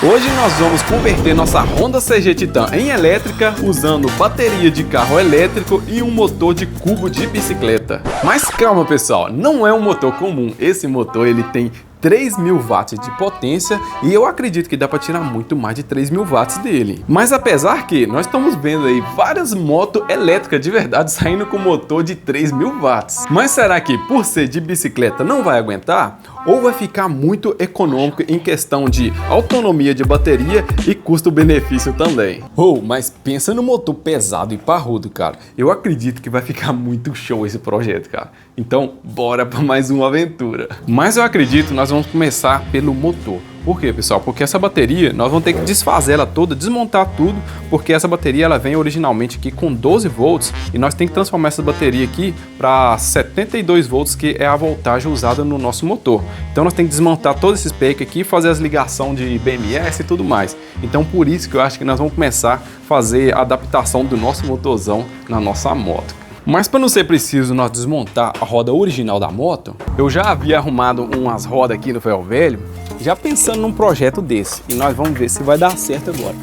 Hoje nós vamos converter nossa Honda CG Titan em elétrica usando bateria de carro elétrico e um motor de cubo de bicicleta. Mas calma pessoal, não é um motor comum, esse motor ele tem 3.000 watts de potência e eu acredito que dá para tirar muito mais de 3.000 watts dele. Mas apesar que nós estamos vendo aí várias motos elétricas de verdade saindo com motor de 3.000 watts. Mas será que por ser de bicicleta não vai aguentar? Ou vai ficar muito econômico em questão de autonomia de bateria e custo-benefício também? Mas pensa no motor pesado e parrudo, cara. Eu acredito que vai ficar muito show esse projeto, cara. Então, bora para mais uma aventura. Mas eu acredito que nós vamos começar pelo motor. Por quê, pessoal? Porque essa bateria, nós vamos ter que desfazer ela toda, desmontar tudo, porque essa bateria ela vem originalmente aqui com 12 volts e nós temos que transformar essa bateria aqui para 72 volts, que é a voltagem usada no nosso motor. Então nós temos que desmontar todo esse spec aqui, fazer as ligações de BMS e tudo mais. Então por isso que eu acho que nós vamos começar a fazer a adaptação do nosso motorzão na nossa moto. Mas para não ser preciso nós desmontar a roda original da moto, eu já havia arrumado umas rodas aqui no ferro velho, já pensando num projeto desse. E nós vamos ver se vai dar certo agora.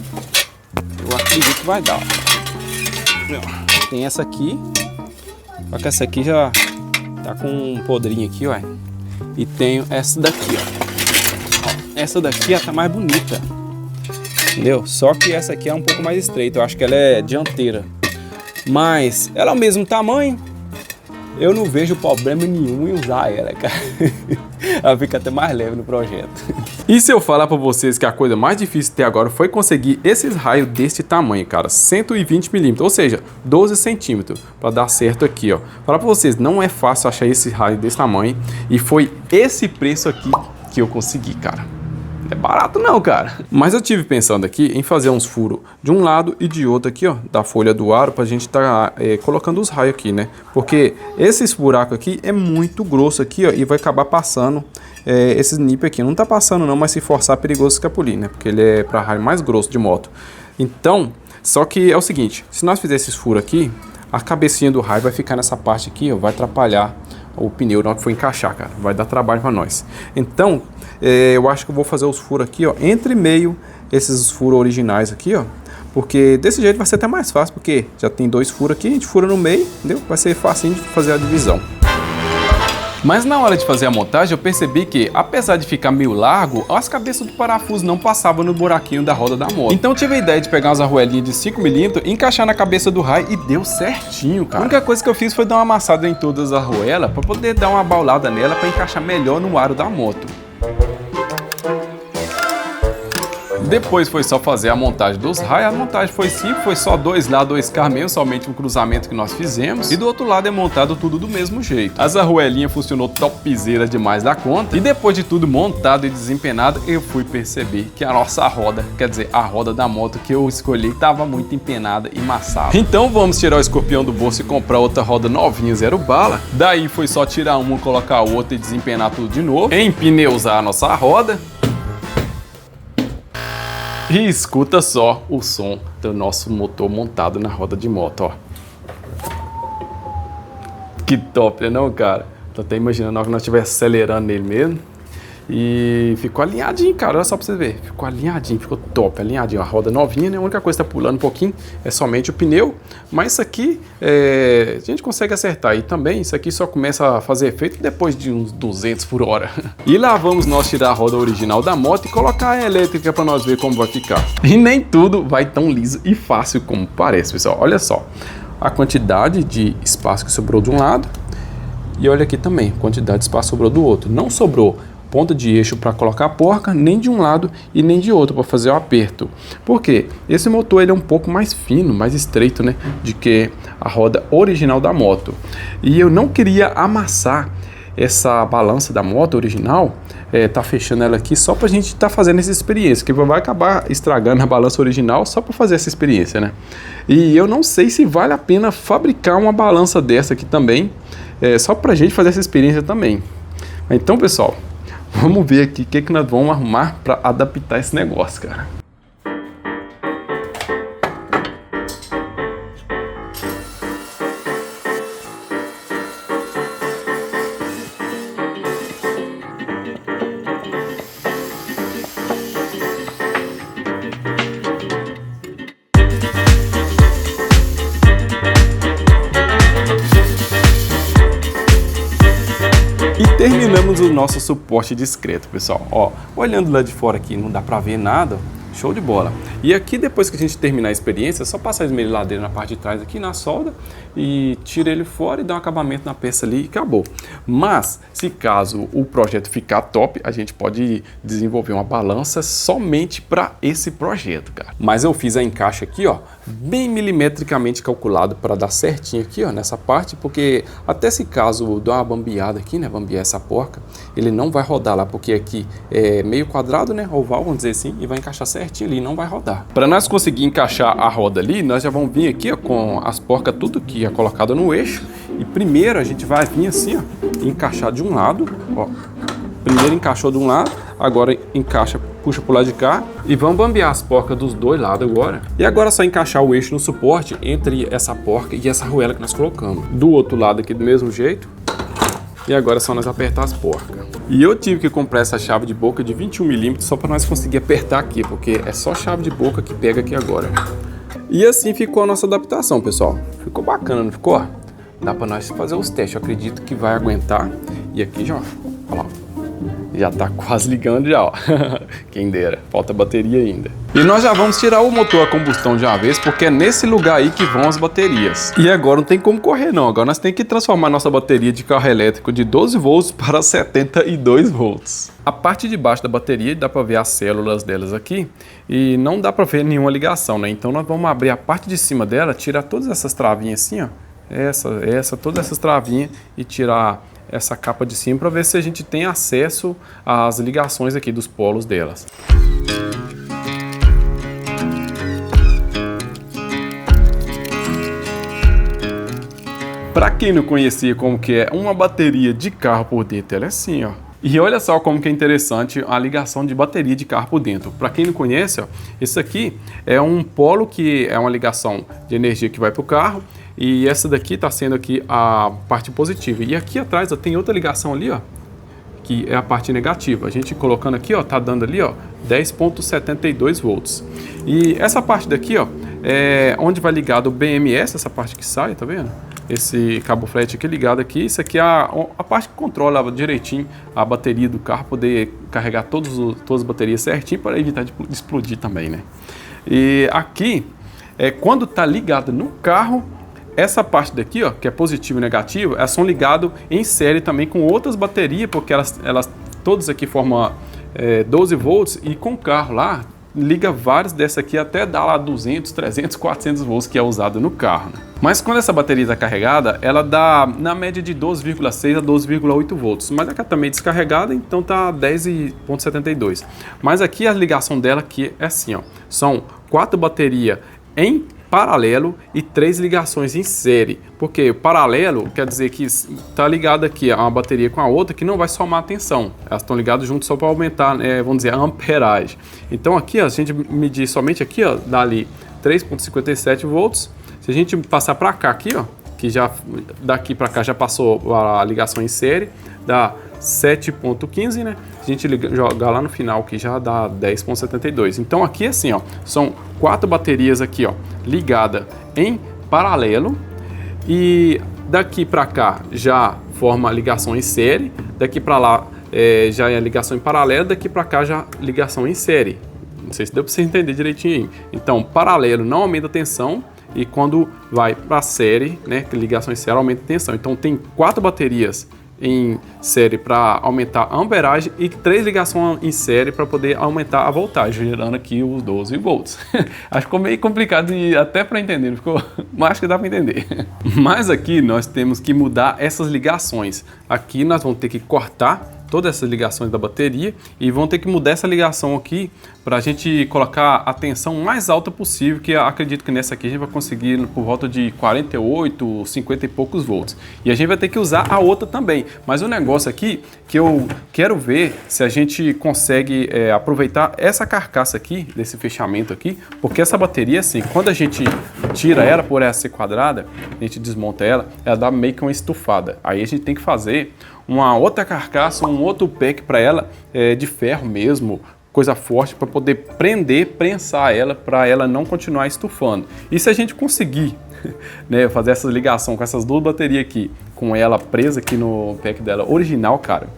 Eu acredito que vai dar. Tem essa aqui, só que essa aqui já tá com um podrinho aqui, ó. E tenho essa daqui, ó. Essa daqui tá mais bonita, entendeu? Só que essa aqui é um pouco mais estreita, eu acho que ela é dianteira. Mas ela é o mesmo tamanho, eu não vejo problema nenhum em usar ela, cara. Ela fica até mais leve no projeto. E se eu falar pra vocês que a coisa mais difícil até agora foi conseguir esses raios desse tamanho, cara, 120 milímetros, ou seja, 12 centímetros, para dar certo aqui, ó. Falar pra vocês, não é fácil achar esse raio desse tamanho e foi esse preço aqui que eu consegui, cara. É barato não, cara. Mas eu tive pensando aqui em fazer uns furos de um lado e de outro aqui, ó, da folha do aro, pra gente tá colocando os raios aqui, né? Porque esses buracos aqui é muito grosso aqui, ó, e vai acabar passando esses nip aqui. Não tá passando não, mas se forçar é perigoso escapulir, né? Porque ele é pra raio mais grosso de moto. Então, só que é o seguinte, se nós fizermos esses furos aqui, a cabecinha do raio vai ficar nessa parte aqui, ó, vai atrapalhar o pneu na hora que for encaixar, cara. Vai dar trabalho pra nós. Então, eu acho que eu vou fazer os furos aqui, ó, entre meio esses furos originais aqui, ó. Porque desse jeito vai ser até mais fácil, porque já tem dois furos aqui, a gente fura no meio, entendeu? Vai ser facinho de fazer a divisão. Mas na hora de fazer a montagem eu percebi que, apesar de ficar meio largo, as cabeças do parafuso não passavam no buraquinho da roda da moto. Então eu tive a ideia de pegar umas arruelinhas de 5 milímetros, encaixar na cabeça do raio e deu certinho, cara. A única coisa que eu fiz foi dar uma amassada em todas as arruelas para poder dar uma baulada nela para encaixar melhor no aro da moto. Depois foi só fazer a montagem dos raios. A montagem foi simples, foi só dois lá, dois carros mesmo, somente um cruzamento que nós fizemos. E do outro lado é montado tudo do mesmo jeito. As arruelinhas funcionou topzera demais da conta. E depois de tudo montado e desempenado, eu fui perceber que a nossa roda, quer dizer, a roda da moto que eu escolhi, estava muito empenada e maçada. Então vamos tirar o escorpião do bolso e comprar outra roda novinha, 0 bala. Daí foi só tirar uma, colocar a outra e desempenar tudo de novo. Empneusar a nossa roda. E escuta só o som do nosso motor montado na roda de moto, ó. Que top, né não, cara? Tô até imaginando na hora que nós estiver acelerando nele mesmo. E ficou alinhadinho, cara, olha só pra você ver. Ficou alinhadinho, ficou top, alinhadinho. A roda novinha, né? A única coisa que tá pulando um pouquinho é somente o pneu. Mas isso aqui, a gente consegue acertar. E também, isso aqui só começa a fazer efeito depois de uns 200 por hora. E lá vamos nós tirar a roda original da moto e colocar a elétrica pra nós ver como vai ficar. E nem tudo vai tão liso e fácil como parece, pessoal. Olha só, a quantidade de espaço que sobrou de um lado. E olha aqui também, a quantidade de espaço sobrou do outro. Não sobrou ponta de eixo para colocar a porca, nem de um lado e nem de outro para fazer o aperto. Por quê? Esse motor ele é um pouco mais fino, mais estreito, né, de que a roda original da moto. E eu não queria amassar essa balança da moto original, tá fechando ela aqui só pra gente tá fazendo essa experiência, que vai acabar estragando a balança original só para fazer essa experiência, né? E eu não sei se vale a pena fabricar uma balança dessa aqui também, só pra gente fazer essa experiência também. Então, pessoal, vamos ver aqui o que nós vamos arrumar para adaptar esse negócio, cara. nosso suporte discreto, pessoal. Ó, olhando lá de fora aqui, não dá pra ver nada. Show de bola. E aqui, depois que a gente terminar a experiência, é só passar a esmerilhadeira na parte de trás aqui, na solda, e tira ele fora e dá um acabamento na peça ali e acabou. Mas, se caso o projeto ficar top, a gente pode desenvolver uma balança somente para esse projeto, cara. Mas eu fiz a encaixe aqui, ó, bem milimetricamente calculado para dar certinho aqui, ó, nessa parte, porque até se caso dar uma bambeada aqui, né, bambear essa porca, ele não vai rodar lá, porque aqui é meio quadrado, né, oval, vamos dizer assim, e vai encaixar certinho ali, não vai rodar. Para nós conseguir encaixar a roda ali, nós já vamos vir aqui, ó, com as porcas tudo aqui colocada no eixo, e primeiro a gente vai vir assim, ó, encaixar de um lado, ó. Primeiro encaixou de um lado, agora encaixa, puxa pro lado de cá e vamos bambear as porcas dos dois lados agora. E agora é só encaixar o eixo no suporte entre essa porca e essa arruela que nós colocamos. Do outro lado aqui do mesmo jeito. E agora é só nós apertar as porcas. E eu tive que comprar essa chave de boca de 21 mm só para nós conseguir apertar aqui, porque é só chave de boca que pega aqui agora. E assim ficou a nossa adaptação, pessoal. Ficou bacana, não ficou? Dá para nós fazer os testes, eu acredito que vai aguentar. E aqui já, ó lá. Já tá quase ligando já, ó. Quem dera, falta bateria ainda. E nós já vamos tirar o motor a combustão de uma vez, porque é nesse lugar aí que vão as baterias. E agora não tem como correr não, agora nós temos que transformar nossa bateria de carro elétrico de 12 volts para 72 volts. A parte de baixo da bateria dá para ver as células delas aqui e não dá para ver nenhuma ligação, né? Então nós vamos abrir a parte de cima dela, tirar todas essas travinhas assim, ó. Todas essas travinhas e tirar essa capa de cima para ver se a gente tem acesso às ligações aqui dos polos delas. Para quem não conhecia como que é uma bateria de carro por dentro, ela é assim, ó. E olha só como que é interessante a ligação de bateria de carro por dentro. Para quem não conhece, ó, esse aqui é um polo que é uma ligação de energia que vai para o carro. E essa daqui está sendo aqui a parte positiva. E aqui atrás ó, tem outra ligação ali, ó, que é a parte negativa. A gente colocando aqui, ó, tá dando ali, ó, 10.72 volts. E essa parte daqui, ó, é onde vai ligado o BMS, essa parte que sai, tá vendo? Esse cabo flat aqui ligado aqui, isso aqui é a parte que controla direitinho a bateria do carro, poder carregar todas as baterias certinho para evitar de explodir também, né? E aqui, quando tá ligado no carro, essa parte daqui, ó, que é positivo e negativo, elas são ligadas em série também com outras baterias, porque elas todas aqui formam 12 volts e com o carro lá, liga várias dessa aqui até dar lá 200, 300, 400 volts que é usado no carro, né? Mas quando essa bateria está carregada, ela dá na média de 12,6 a 12,8 volts. Mas aqui está meio descarregada, então tá 10,72. Mas aqui a ligação dela aqui é assim, ó. São 4 baterias em paralelo e 3 ligações em série. Porque o paralelo quer dizer que está ligado aqui a uma bateria com a outra que não vai somar a tensão. Elas estão ligadas juntas só para aumentar, vamos dizer, a amperagem. Então aqui, ó, a gente medir somente aqui, ó, dá ali 3,57 volts. Se a gente passar para cá aqui, ó, que já daqui para cá já passou a ligação em série, dá 7,15, né? Se a gente jogar lá no final que já dá 10,72. Então aqui assim, ó, são 4 baterias aqui, ó, ligada em paralelo e daqui para cá já forma a ligação em série, daqui para lá já é a ligação em paralelo, daqui para cá já ligação em série. Não sei se deu para você entender direitinho aí. Então, paralelo não aumenta a tensão e quando vai para a série, né, ligação em série aumenta a tensão. Então tem 4 baterias em série para aumentar a amperagem e 3 ligações em série para poder aumentar a voltagem, gerando aqui os 12 volts. Acho que ficou meio complicado até para entender, não ficou? Mas acho que dá para entender. Mas aqui nós temos que mudar essas ligações. Aqui nós vamos ter que cortar todas essas ligações da bateria e vão ter que mudar essa ligação aqui para a gente colocar a tensão mais alta possível, que eu acredito que nessa aqui a gente vai conseguir por volta de 48, 50 e poucos volts. E a gente vai ter que usar a outra também. Mas o negócio aqui que eu quero ver se a gente consegue aproveitar essa carcaça aqui, desse fechamento aqui, porque essa bateria assim, quando a gente tira ela por ela ser quadrada, a gente desmonta ela dá meio que uma estufada. Aí a gente tem que fazer uma outra carcaça, um outro pack para ela, de ferro mesmo, coisa forte, para poder prensar ela, para ela não continuar estufando. E se a gente conseguir né, fazer essa ligação com essas duas baterias aqui, com ela presa aqui no pack dela original, cara,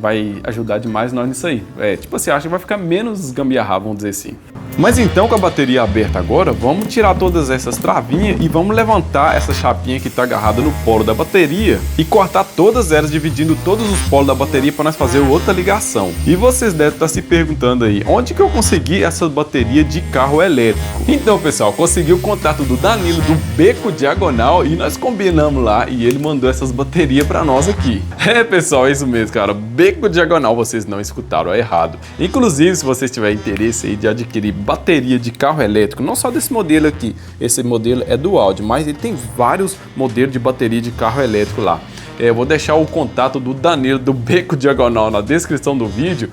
vai ajudar demais nós nisso aí. Tipo assim, acho que vai ficar menos gambiarra, vamos dizer assim. Mas então, com a bateria aberta agora, vamos tirar todas essas travinhas e vamos levantar essa chapinha que está agarrada no polo da bateria e cortar todas elas, dividindo todos os polos da bateria para nós fazer outra ligação. E vocês devem estar se perguntando aí, onde que eu consegui essa bateria de carro elétrico? Então, pessoal, consegui o contato do Danilo do Beco Diagonal e nós combinamos lá e ele mandou essas baterias para nós aqui. Pessoal, é isso mesmo, cara. Beco Diagonal, vocês não escutaram errado. Inclusive, se vocês tiverem interesse aí de adquirir bateria de carro elétrico, não só desse modelo aqui, esse modelo é do Audi, mas ele tem vários modelos de bateria de carro elétrico lá. Eu vou deixar o contato do Danilo do Beco Diagonal na descrição do vídeo.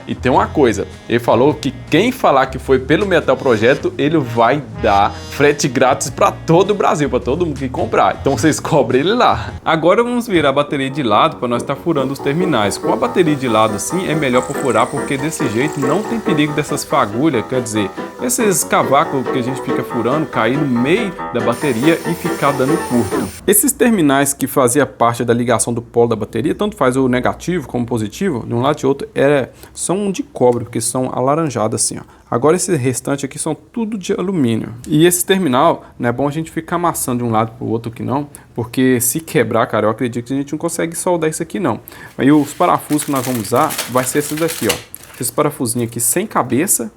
E tem uma coisa, ele falou que quem falar que foi pelo Metal Projeto, ele vai dar frete grátis para todo o Brasil, para todo mundo que comprar. Então vocês cobrem ele lá. Agora vamos virar a bateria de lado para nós estar furando os terminais. Com a bateria de lado assim é melhor para furar, porque desse jeito não tem perigo dessas fagulhas, quer dizer, esses cavacos que a gente fica furando, cair no meio da bateria e ficar dando curto. Esses terminais que fazia parte da ligação do polo da bateria, tanto faz o negativo como o positivo, de um lado e de outro, são de cobre, porque são alaranjados assim, ó. Agora esse restante aqui são tudo de alumínio. E esse terminal, não é bom a gente ficar amassando de um lado para o outro aqui não, porque se quebrar, cara, eu acredito que a gente não consegue soldar isso aqui não. Aí os parafusos que nós vamos usar, vai ser esses daqui, ó. Esse parafusinho aqui sem cabeça.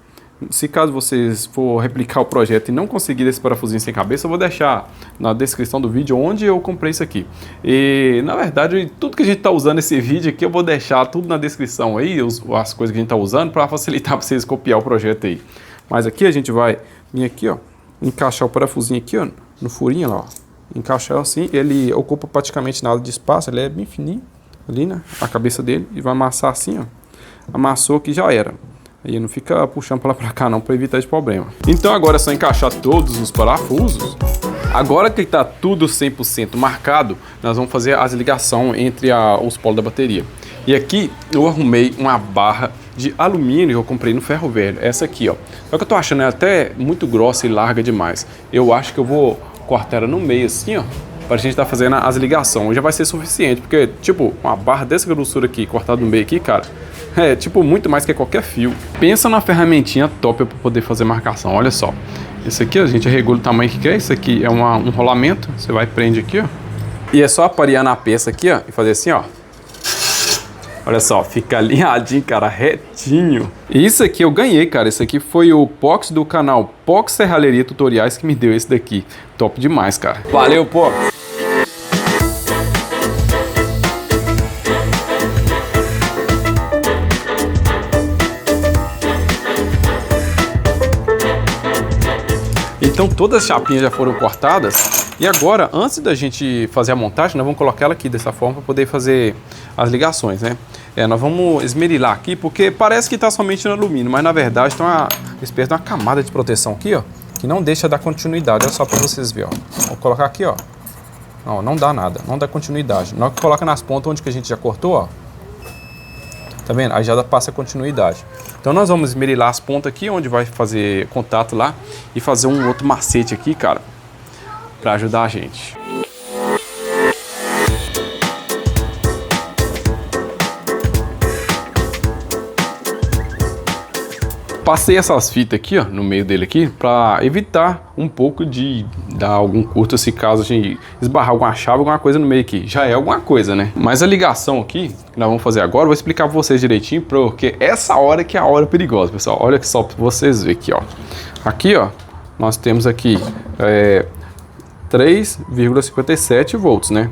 Se caso vocês for replicar o projeto e não conseguir esse parafusinho sem cabeça, eu vou deixar na descrição do vídeo onde eu comprei isso aqui. E na verdade, tudo que a gente está usando nesse vídeo aqui, eu vou deixar tudo na descrição aí, as coisas que a gente está usando, para facilitar para vocês copiar o projeto aí. Mas aqui a gente vai vir aqui, ó, encaixar o parafusinho aqui, ó, no furinho lá, ó. Encaixar assim, ele ocupa praticamente nada de espaço, ele é bem fininho ali, né, a cabeça dele, e vai amassar assim, ó. Amassou que já era. Aí não fica puxando para lá para cá não, para evitar esse problema. Então agora é só encaixar todos os parafusos. Agora que está tudo 100% marcado, nós vamos fazer as ligações entre os polos da bateria. E aqui eu arrumei uma barra de alumínio que eu comprei no ferro velho. Essa aqui, ó. Só que eu tô achando ela até muito grossa e larga demais. Eu acho que eu vou cortar ela no meio assim, ó, para a gente estar fazendo as ligações. Já vai ser suficiente, porque tipo, uma barra dessa grossura aqui, cortada no meio aqui, cara, é tipo muito mais que qualquer fio. Pensa na ferramentinha top para poder fazer marcação. Olha só, esse aqui a gente regula o tamanho que quer. Isso aqui é um rolamento, você vai prende aqui, ó, e é só aparear na peça aqui, ó, e fazer assim, ó. Olha só, fica alinhadinho, cara, retinho. E isso aqui eu ganhei, cara. Isso aqui foi o Pox do canal Pox Serralheria Tutoriais que me deu esse daqui. Top demais, cara. Valeu, Pox! Então todas as chapinhas já foram cortadas e agora, antes da gente fazer a montagem, nós vamos colocar ela aqui dessa forma para poder fazer as ligações, né? Nós vamos esmerilar aqui porque parece que está somente no alumínio, mas na verdade tem uma espécie de uma camada de proteção aqui, ó, que não deixa dar continuidade. Olha só para vocês verem, ó. Vou colocar aqui, ó. Não dá nada, não dá continuidade. Na hora que coloca nas pontas onde que a gente já cortou, ó. Tá vendo? Aí já passa a continuidade. Então nós vamos esmerilar as pontas aqui, onde vai fazer contato lá, e fazer um outro macete aqui, cara, para ajudar a gente. Passei essas fitas aqui, ó, no meio dele aqui, para evitar um pouco de dar algum curto, se caso a gente esbarrar alguma chave, alguma coisa no meio aqui. Já é alguma coisa, né? Mas a ligação aqui, que nós vamos fazer agora, eu vou explicar para vocês direitinho, porque essa hora que é a hora perigosa, pessoal. Olha só para vocês verem aqui, ó. Aqui, ó, nós temos aqui 3,57 volts, né?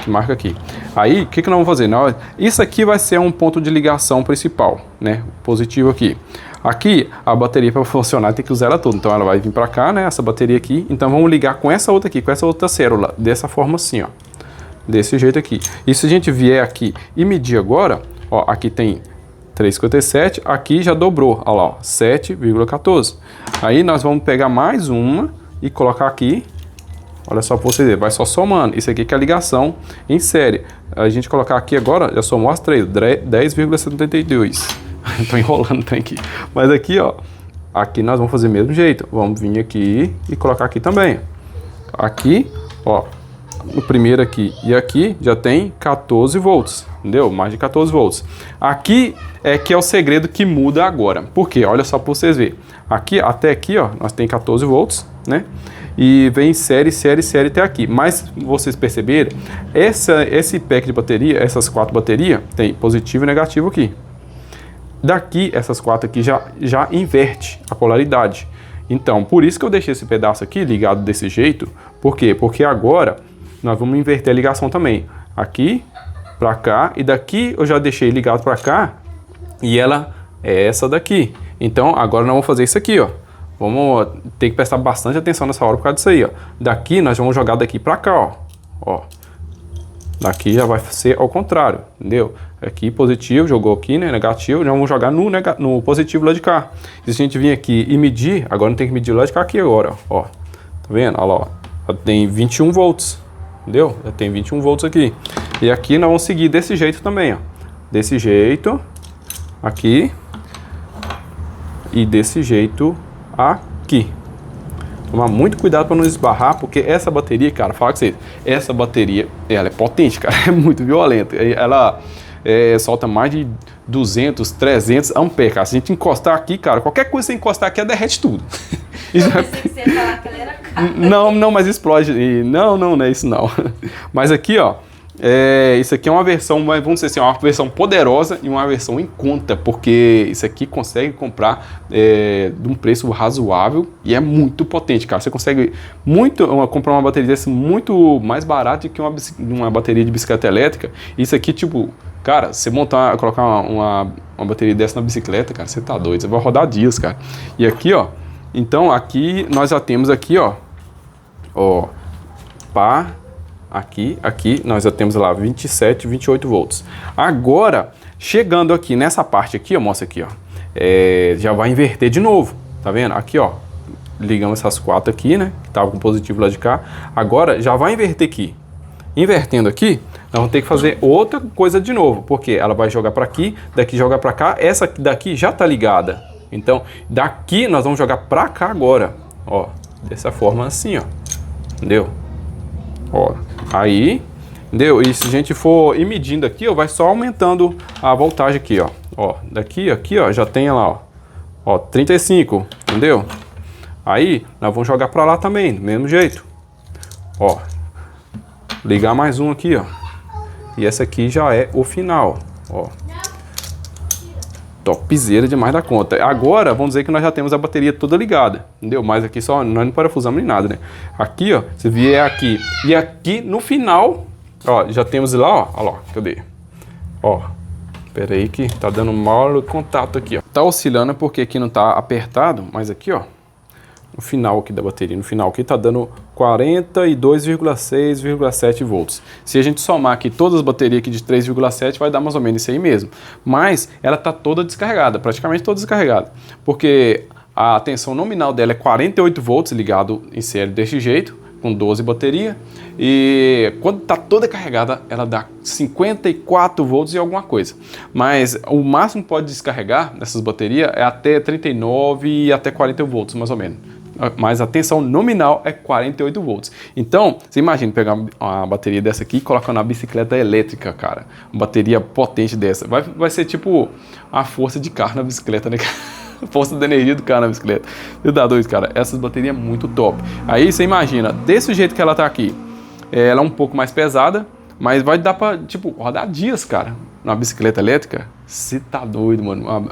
Que marca aqui. Aí, o que nós vamos fazer? Isso aqui vai ser um ponto de ligação principal, né? Positivo aqui. Aqui, a bateria para funcionar tem que usar ela toda. Então ela vai vir para cá, né? Essa bateria aqui. Então vamos ligar com essa outra aqui, com essa outra célula. Dessa forma assim, ó. Desse jeito aqui. E se a gente vier aqui e medir agora, ó, aqui tem 3,57, aqui já dobrou, olha lá, ó, 7,14. Aí nós vamos pegar mais uma e colocar aqui. Olha só para você ver, vai só somando. Isso aqui que é a ligação em série. A gente colocar aqui agora, já somou as três, 10,72. Tô enrolando o trem aqui. Mas aqui, ó, aqui nós vamos fazer do mesmo jeito. Vamos vir aqui e colocar aqui também. Aqui, ó, no primeiro aqui e aqui já tem 14 volts. entendeu? Mais de 14 volts. Aqui é que é o segredo que muda agora. Por quê? Olha só para vocês verem. Aqui, até aqui, ó, nós tem 14 volts, né? E vem série até aqui. Mas vocês perceberam, esse pack de bateria, essas 4 baterias, tem positivo e negativo aqui. Daqui, essas 4 aqui já inverte a polaridade. Então, por isso que eu deixei esse pedaço aqui ligado desse jeito. Por quê? Porque agora nós vamos inverter a ligação também. Aqui para cá, e daqui eu já deixei ligado para cá, e ela é essa daqui. Então agora nós vamos fazer isso aqui, ó. Vamos ter que prestar bastante atenção nessa hora por causa disso aí, ó. Daqui nós vamos jogar daqui para cá, ó. Daqui já vai ser ao contrário, entendeu? Aqui positivo, jogou aqui, né, negativo, já vamos jogar no positivo lá de cá. Se a gente vir aqui e medir, agora não tem que medir lá de cá aqui agora, ó. Tá vendo? Olha lá, ó. Já tem 21 volts, entendeu? Já tem 21 volts aqui. E aqui nós vamos seguir desse jeito também, ó. Desse jeito, aqui. E desse jeito aqui. Tomar muito cuidado para não esbarrar, porque essa bateria, cara, fala com vocês, essa bateria, ela é potente, cara, é muito violenta. Ela solta mais de 200, 300 amperes, cara. Se a gente encostar aqui, cara, qualquer coisa que você encostar aqui, derrete tudo. Eu pensei que você ia falar que ela era cara. Não, mas explode. Não é isso não. Mas aqui, ó, isso aqui é uma versão, vamos dizer assim, uma versão poderosa e uma versão em conta, porque isso aqui consegue comprar de um preço razoável e é muito potente, cara. Você consegue comprar uma bateria dessa muito mais barata que uma bateria de bicicleta elétrica. Isso aqui, tipo, cara, você colocar uma bateria dessa na bicicleta, cara, você tá doido, você vai rodar dias, cara. E aqui, ó, então aqui nós já temos aqui, ó, pá. Aqui nós já temos lá 27, 28 volts. Agora, chegando aqui nessa parte aqui, ó, mostra aqui, ó, já vai inverter de novo, tá vendo? Aqui, ó, ligamos essas 4 aqui, né, que tava com positivo lá de cá. Agora já vai inverter aqui. Invertendo aqui, nós vamos ter que fazer outra coisa de novo, porque ela vai jogar para aqui, daqui joga para cá, essa daqui já tá ligada. Então, daqui nós vamos jogar para cá agora, ó, dessa forma assim, ó, entendeu? Ó, aí, entendeu? E se a gente for ir medindo aqui, ó, vai só aumentando a voltagem aqui, ó. Ó, daqui, aqui, ó, já tem lá, ó, 35, entendeu? Aí, nós vamos jogar pra lá também, do mesmo jeito. Ó, ligar mais um aqui, ó. E essa aqui já é o final, ó. Topzera demais da conta. Agora, vamos dizer que nós já temos a bateria toda ligada, entendeu? Mas aqui só, nós não parafusamos nem nada, né? Aqui, ó, se vier aqui e aqui no final, ó, já temos lá, ó, lá, cadê? Ó, pera aí que tá dando mal contato aqui, ó. Tá oscilando porque aqui não tá apertado, mas aqui, ó, no final aqui da bateria, no final aqui tá dando 42,6,7 volts. Se a gente somar aqui todas as baterias aqui de 3,7, vai dar mais ou menos isso aí mesmo. Mas ela tá toda descarregada, praticamente toda descarregada. Porque a tensão nominal dela é 48 volts ligado em série desse jeito, com 12 baterias. E quando tá toda carregada, ela dá 54 volts e alguma coisa. Mas o máximo que pode descarregar nessas baterias é até 39 e até 40 volts, mais ou menos. Mas a tensão nominal é 48 volts. Então, você imagina pegar uma bateria dessa aqui e colocar na bicicleta elétrica, cara. Uma bateria potente dessa. Vai ser tipo a força de carro na bicicleta, né? Força da energia do carro na bicicleta. Você dá dois, cara. Essas baterias é muito top. Aí você imagina, desse jeito que ela tá aqui, ela é um pouco mais pesada, mas vai dar pra, tipo, rodar dias, cara. Na bicicleta elétrica, você tá doido, mano.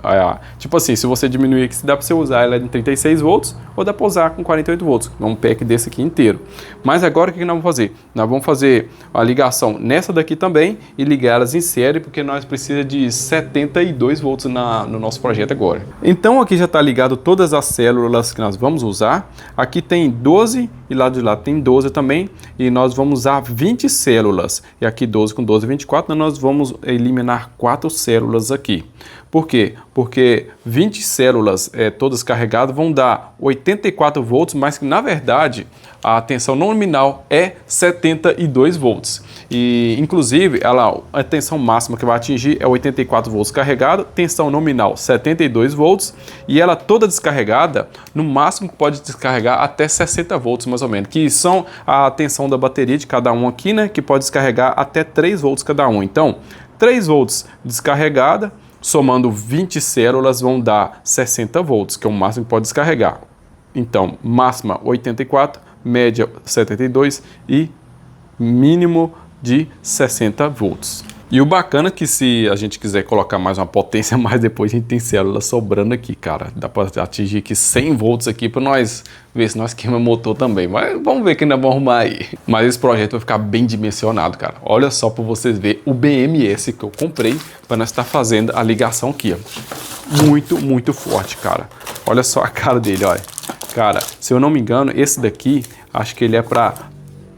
Tipo assim, se você diminuir aqui, dá pra você usar ela em 36 volts ou dá pra usar com 48 volts. É um pack desse aqui inteiro. Mas agora o que nós vamos fazer? Nós vamos fazer a ligação nessa daqui também e ligar elas em série, porque nós precisamos de 72 volts no nosso projeto agora. Então aqui já tá ligado todas as células que nós vamos usar. Aqui tem 12 e lá de lá tem 12 também. E nós vamos usar 20 células. E aqui 12 com 12, 24, nós vamos eliminar 4 células aqui. Por quê? Porque 20 células todas carregadas vão dar 84 volts, mas que na verdade a tensão nominal é 72 volts. E inclusive a tensão máxima que vai atingir é 84 volts carregado, tensão nominal 72 volts e ela toda descarregada, no máximo pode descarregar até 60 volts mais ou menos, que são a tensão da bateria de cada um aqui, né, que pode descarregar até 3 volts cada um. Então, 3 volts descarregada, somando 20 células vão dar 60 volts, que é o máximo que pode descarregar. Então, máxima 84, média 72 e mínimo de 60 volts. E o bacana é que se a gente quiser colocar mais uma potência, mais depois a gente tem células sobrando aqui, cara. Dá para atingir aqui 100 volts aqui para nós ver se nós queimamos o motor também. Mas vamos ver que ainda vamos arrumar aí. Mas esse projeto vai ficar bem dimensionado, cara. Olha só para vocês verem o BMS que eu comprei para nós estar fazendo a ligação aqui, ó. Muito, muito forte, cara. Olha só a cara dele, olha. Cara, se eu não me engano, esse daqui, acho que ele é para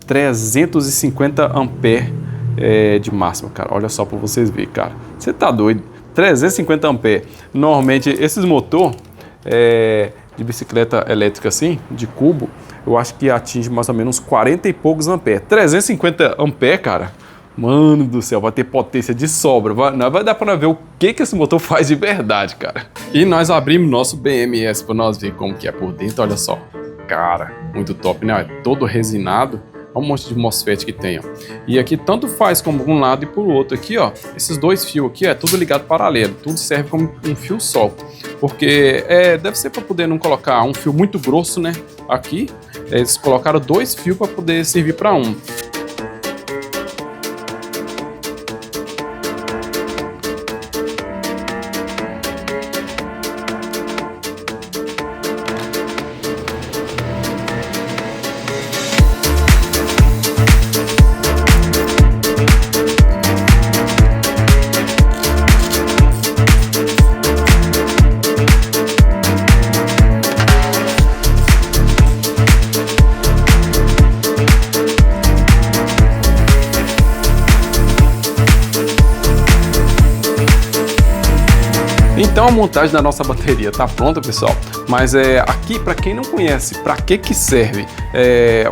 350 amperes de máxima, cara. Olha só para vocês verem, cara. Você tá doido? 350 amperes. Normalmente, esses motor de bicicleta elétrica assim, de cubo, eu acho que atinge mais ou menos 40 e poucos amperes. 350 amperes, cara. Mano do céu, vai ter potência de sobra. Vai dar para ver o que esse motor faz de verdade, cara. E nós abrimos nosso BMS para nós ver como que é por dentro. Olha só. Cara, muito top, né? É todo resinado. Olha um monte de MOSFET que tem, ó. E aqui tanto faz como um lado e por outro. Aqui, ó, esses dois fios aqui é tudo ligado paralelo. Tudo serve como um fio só. Porque deve ser para poder não colocar um fio muito grosso, né? Aqui, eles colocaram 2 fios para poder servir para um. Então a montagem da nossa bateria está pronta, pessoal, mas aqui, para quem não conhece, para que serve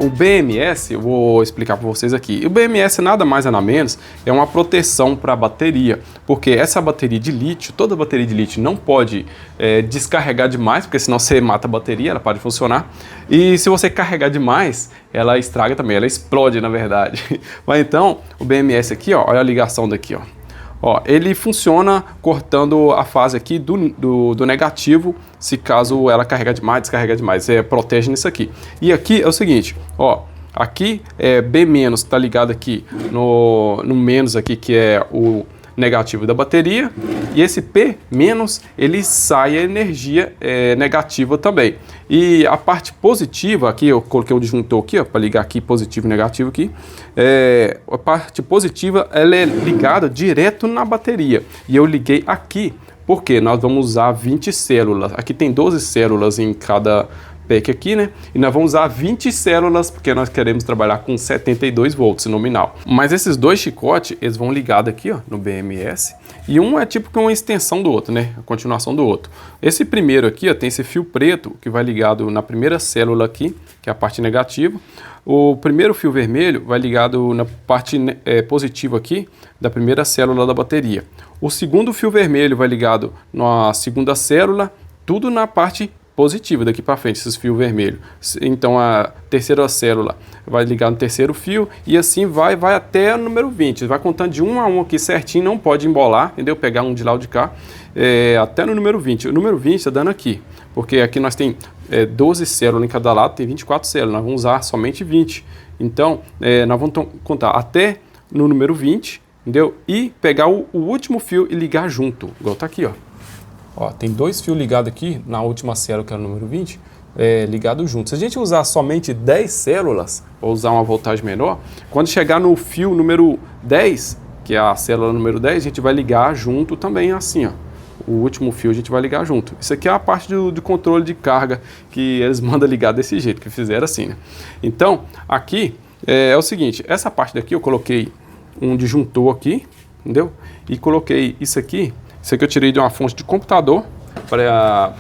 o BMS, eu vou explicar para vocês aqui. O BMS nada mais nada menos é uma proteção para a bateria, porque essa bateria de lítio, toda bateria de lítio não pode descarregar demais, porque senão você mata a bateria, ela para de funcionar, e se você carregar demais, ela estraga também, ela explode na verdade. Mas então, o BMS aqui, ó, olha a ligação daqui, ó. Ó, ele funciona cortando a fase aqui do negativo, se caso ela carregar demais, descarregar demais, protege nisso aqui. E aqui é o seguinte, ó, aqui B-, tá ligado aqui no menos aqui, que é o negativo da bateria, e esse P-, ele sai a energia negativa também. E a parte positiva, aqui eu coloquei o disjuntor aqui, para ligar aqui positivo e negativo aqui, a parte positiva ela é ligada direto na bateria, e eu liguei aqui, porque nós vamos usar 20 células, aqui tem 12 células em cada pack aqui, né? E nós vamos usar 20 células, porque nós queremos trabalhar com 72 volts nominal. Mas esses dois chicotes, eles vão ligados aqui, ó, no BMS, e um é tipo que uma extensão do outro, né? A continuação do outro. Esse primeiro aqui, ó, tem esse fio preto que vai ligado na primeira célula aqui, que é a parte negativa. O primeiro fio vermelho vai ligado na parte positiva aqui da primeira célula da bateria. O segundo fio vermelho vai ligado na segunda célula, tudo na parte positiva daqui para frente, esses fios vermelhos. Então a terceira célula vai ligar no terceiro fio e assim vai até o número 20. Vai contando de 1 a 1 aqui certinho, não pode embolar, entendeu? Pegar um de lá ou de cá, até no número 20. O número 20 está dando aqui, porque aqui nós tem 12 células em cada lado, tem 24 células, nós vamos usar somente 20. Então, nós vamos contar até no número 20, entendeu? E pegar o último fio e ligar junto, igual tá aqui, ó. Ó, tem 2 fios ligados aqui na última célula, que é o número 20, ligados juntos. Se a gente usar somente 10 células, ou usar uma voltagem menor, quando chegar no fio número 10, que é a célula número 10, a gente vai ligar junto também assim, ó. O último fio a gente vai ligar junto. Isso aqui é a parte do controle de carga, que eles mandam ligar desse jeito, que fizeram assim, né? Então, aqui é o seguinte, essa parte daqui eu coloquei um disjuntor aqui, entendeu? E coloquei isso aqui eu tirei de uma fonte de computador para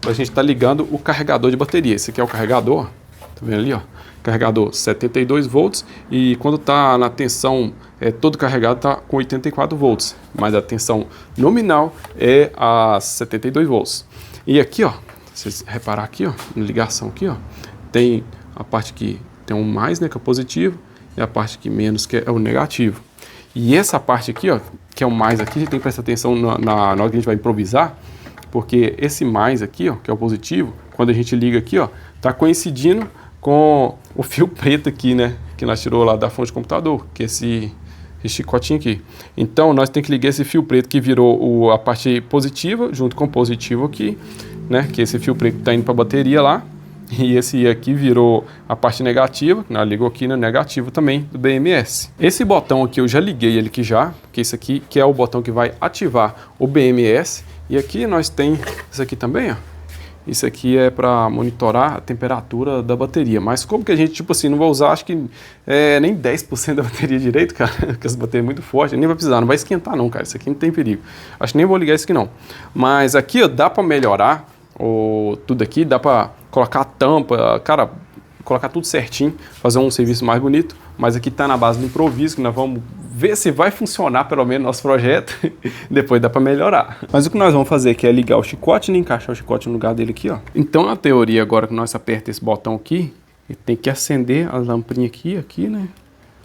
a gente estar ligando o carregador de bateria. Esse aqui é o carregador, tá vendo ali, ó? Carregador 72 volts e quando tá na tensão todo carregado tá com 84 volts, mas a tensão nominal é a 72 volts. E aqui, ó, vocês reparar aqui, ó, na ligação aqui, ó, tem a parte que tem um mais, né, que é o positivo, e a parte que menos, que é o negativo. E essa parte aqui, ó, que é o mais aqui, a gente tem que prestar atenção na hora que a gente vai improvisar, porque esse mais aqui, ó, que é o positivo, quando a gente liga aqui, ó, tá coincidindo com o fio preto aqui, né, que nós tirou lá da fonte do computador, que é esse chicotinho aqui. Então, nós temos que ligar esse fio preto que virou a parte positiva, junto com o positivo aqui, né, que esse fio preto tá indo para a bateria lá, e esse aqui virou a parte negativa, que nós ligou aqui no negativo também do BMS. Esse botão aqui eu já liguei ele aqui já, porque esse aqui que é o botão que vai ativar o BMS, e aqui nós tem isso aqui também, ó. Isso aqui é para monitorar a temperatura da bateria, mas como que a gente, tipo assim, não vai usar, acho que nem 10% da bateria direito, cara, porque essa bateria é muito forte, nem vai precisar, não vai esquentar não, cara, isso aqui não tem perigo. Acho que nem vou ligar isso aqui não. Mas aqui, ó, dá para melhorar tudo aqui, dá para colocar a tampa, cara, colocar tudo certinho, fazer um serviço mais bonito, mas aqui tá na base do improviso, que nós vamos ver se vai funcionar pelo menos nosso projeto, depois dá para melhorar. Mas o que nós vamos fazer aqui é ligar o chicote, né, encaixar o chicote no lugar dele aqui, ó. Então, na teoria, agora que nós aperta esse botão aqui, ele tem que acender a lamprinha aqui, né,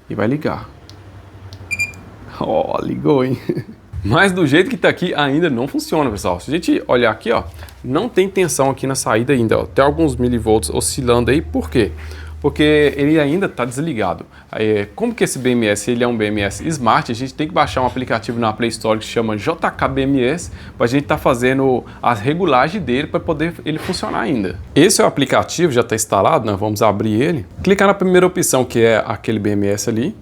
e vai ligar. Ó, ligou, hein? Mas do jeito que tá aqui ainda não funciona, pessoal. Se a gente olhar aqui, ó, não tem tensão aqui na saída ainda, ó. Tem alguns milivolts oscilando aí, por quê? Porque ele ainda está desligado. Como que esse BMS ele é um BMS Smart, a gente tem que baixar um aplicativo na Play Store que se chama JKBMS para a gente estar fazendo as regulagens dele para poder ele funcionar ainda. Esse é o aplicativo, já está instalado, nós vamos abrir ele. Clicar na primeira opção que é aquele BMS ali.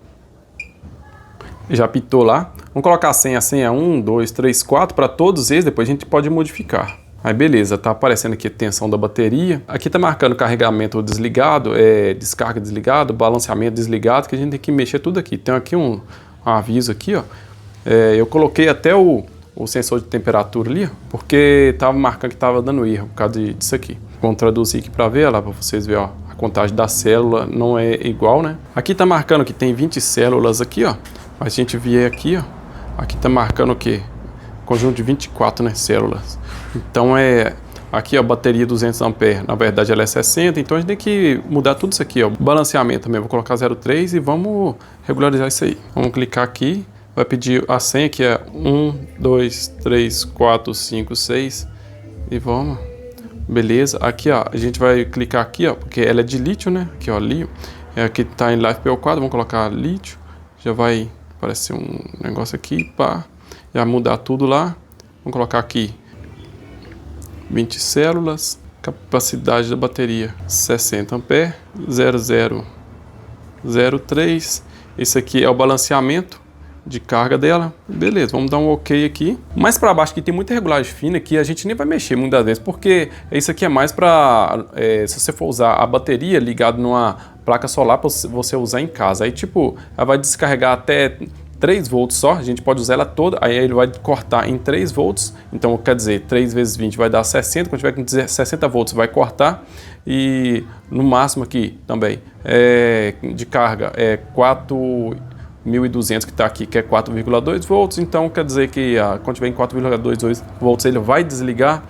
Já apitou lá. Vamos colocar a senha 1, 2, 3, 4 para todos eles, depois a gente pode modificar. Aí beleza, tá aparecendo aqui a tensão da bateria. Aqui tá marcando carregamento desligado, descarga desligado, balanceamento desligado, que a gente tem que mexer tudo aqui. Tem aqui um aviso aqui, ó. Eu coloquei até o sensor de temperatura ali, ó, porque tava marcando que tava dando erro por causa disso aqui. Vamos traduzir aqui para ver lá, para vocês verem, ó. A contagem da célula não é igual, né? Aqui tá marcando que tem 20 células aqui, ó. Mas se a gente vier aqui, ó, aqui tá marcando o quê? Conjunto de 24, né, células. Então aqui a bateria 200 ampere, na verdade ela é 60, então a gente tem que mudar tudo isso aqui, ó. Balanceamento também, vou colocar 0,3 e vamos regularizar isso aí. Vamos clicar aqui, vai pedir a senha que é 1, 2, 3, 4, 5, 6 e vamos. Beleza, aqui ó, a gente vai clicar aqui, ó, porque ela é de lítio, né? Aqui ó, lítio. Aqui tá em LiFePO4, vamos colocar lítio, já vai aparecer um negócio aqui, pá. Já mudar tudo lá, vamos colocar aqui 20 células, capacidade da bateria 60 ampere, 0003, esse aqui é o balanceamento de carga dela, beleza, vamos dar um ok aqui. Mais para baixo aqui tem muita regulagem fina que a gente nem vai mexer muitas vezes, porque isso aqui é mais para, se você for usar a bateria ligada numa placa solar para você usar em casa, aí tipo, ela vai descarregar até 3 volts só, a gente pode usar ela toda, aí ele vai cortar em 3 volts, então quer dizer, 3 vezes 20 vai dar 60, quando tiver com 60 volts vai cortar, e no máximo aqui também, de carga, 4.200 que está aqui, que é 4,2 volts, então quer dizer que quando tiver em 4,2 volts ele vai desligar,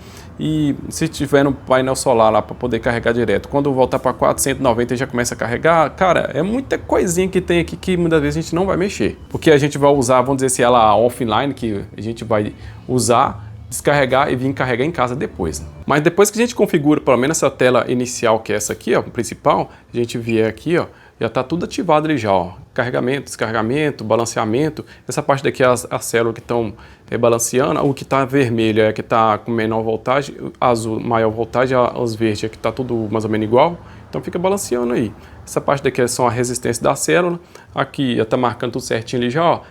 e se tiver no painel solar lá para poder carregar direto, quando voltar para 490 já começa a carregar, cara, é muita coisinha que tem aqui que muitas vezes a gente não vai mexer, porque a gente vai usar, vamos dizer assim, ela offline, que a gente vai usar, descarregar e vir carregar em casa depois. Mas depois que a gente configura pelo menos essa tela inicial, que é essa aqui, ó, principal, a gente vier aqui, ó, já está tudo ativado ali já, ó. Carregamento, descarregamento, balanceamento. Essa parte daqui é as células que estão balanceando. O que está vermelho é que está com menor voltagem, azul maior voltagem, os verdes é que está tudo mais ou menos igual. Então fica balanceando aí. Essa parte daqui são a resistência da célula. Aqui já está marcando tudo certinho ali já, ó.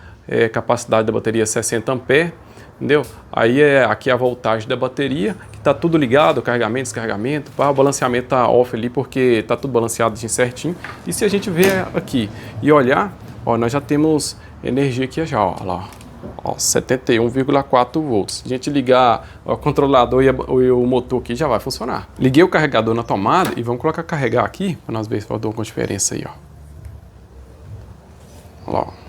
Capacidade da bateria 60 ampere. Entendeu? Aí aqui a voltagem da bateria, que está tudo ligado, carregamento, descarregamento, o balanceamento está off ali porque está tudo balanceado certinho. E se a gente ver aqui e olhar, ó, nós já temos energia aqui já, ó, lá, ó, 71,4 volts. Se a gente ligar o controlador e o motor aqui já vai funcionar. Liguei o carregador na tomada e vamos colocar carregar aqui para nós ver se vai dar alguma diferença aí, ó. Olha lá, ó.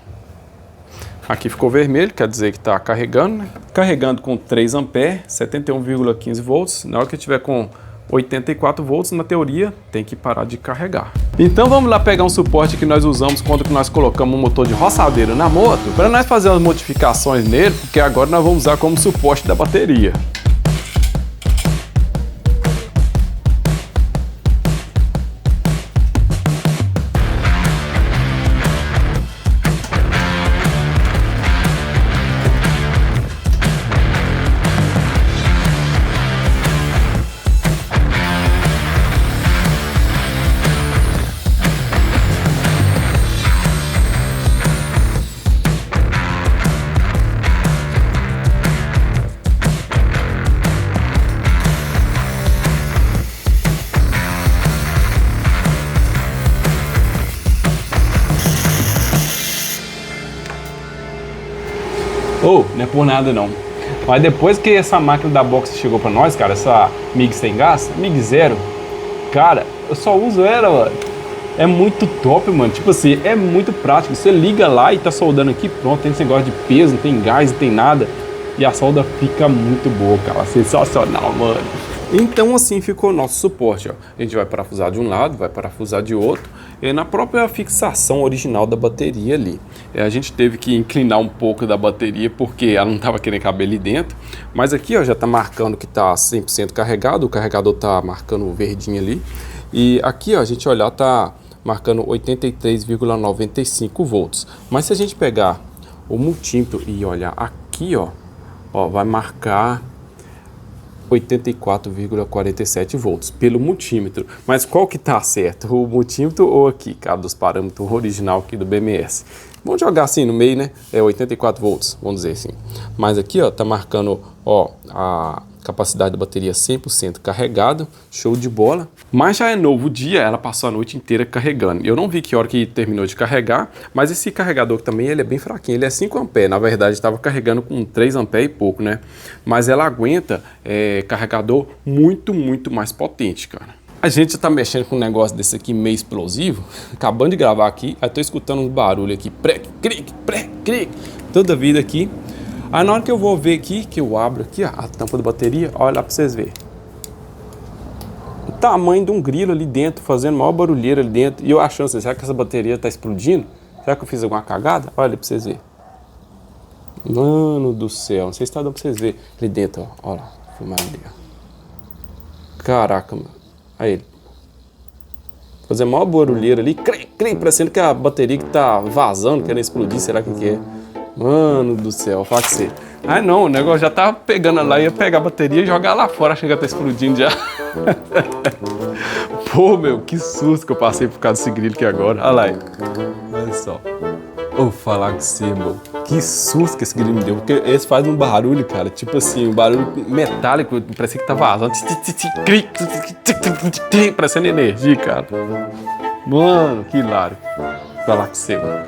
Aqui ficou vermelho, quer dizer que está carregando, né? Carregando com 3 ampere, 71,15 volts. Na hora que tiver com 84 volts, na teoria, tem que parar de carregar. Então vamos lá pegar um suporte que nós usamos quando nós colocamos um motor de roçadeira na moto, para nós fazer umas modificações nele, porque agora nós vamos usar como suporte da bateria. Oh, não é por nada não. Mas depois que essa máquina da Box chegou pra nós, cara, essa MIG sem gás, MIG Zero, cara, eu só uso ela, mano. É muito top, mano. Tipo assim, é muito prático. Você liga lá e tá soldando aqui, pronto, tem esse negócio de peso, não tem gás, não tem nada. E a solda fica muito boa, cara. Sensacional, mano. Então assim ficou o nosso suporte, ó. A gente vai parafusar de um lado, vai parafusar de outro. E na própria fixação original da bateria ali. A gente teve que inclinar um pouco da bateria porque ela não estava querendo caber ali dentro. Mas aqui, ó, já está marcando que está 100% carregado. O carregador está marcando o verdinho ali. E aqui, ó, a gente olhar, tá marcando 83,95 volts. Mas se a gente pegar o multímetro e olhar aqui, ó, vai marcar 84,47 volts pelo multímetro. Mas qual que tá certo? O multímetro ou aqui, cara, dos parâmetros original aqui do BMS? Vamos jogar assim no meio, né? É 84 volts, vamos dizer assim. Mas aqui, ó, tá marcando, ó, a capacidade da bateria 100% carregado, show de bola. Mas já é novo dia, ela passou a noite inteira carregando. Eu não vi que hora que terminou de carregar, mas esse carregador também ele é bem fraquinho, ele é 5 A. Na verdade estava carregando com 3 A e pouco, né? Mas ela aguenta carregador muito mais potente, cara. A gente tá mexendo com um negócio desse aqui meio explosivo, acabando de gravar aqui, aí tô escutando um barulho aqui, prec, cric, toda vida aqui. Aí na hora que eu vou ver aqui, que eu abro aqui, ó, a tampa da bateria, olha lá pra vocês verem. O tamanho de um grilo ali dentro, fazendo maior barulheira ali dentro. E eu achando assim, será que essa bateria tá explodindo? Será que eu fiz alguma cagada? Olha pra vocês verem. Mano do céu, não sei se tá dando pra vocês verem ali dentro, ó. Olha lá, filmar ali, ó. Caraca, mano. Aí ele. Fazer maior barulheira ali, parecendo que a bateria que tá vazando, querendo explodir, será que é? Mano do céu, fala que você. Ah não, o negócio já tava pegando lá, ia pegar a bateria e jogar lá fora, achando que tá explodindo já. Pô, meu, que susto que eu passei por causa desse grilo aqui agora. Olha lá aí. Olha só. Vou falar com você, mano. Que susto que esse grilo me deu. Porque esse faz um barulho, cara. Tipo assim, um barulho metálico. Parece que tá vazando. Parecendo energia, cara. Mano, que hilário. Vou falar com você, mano.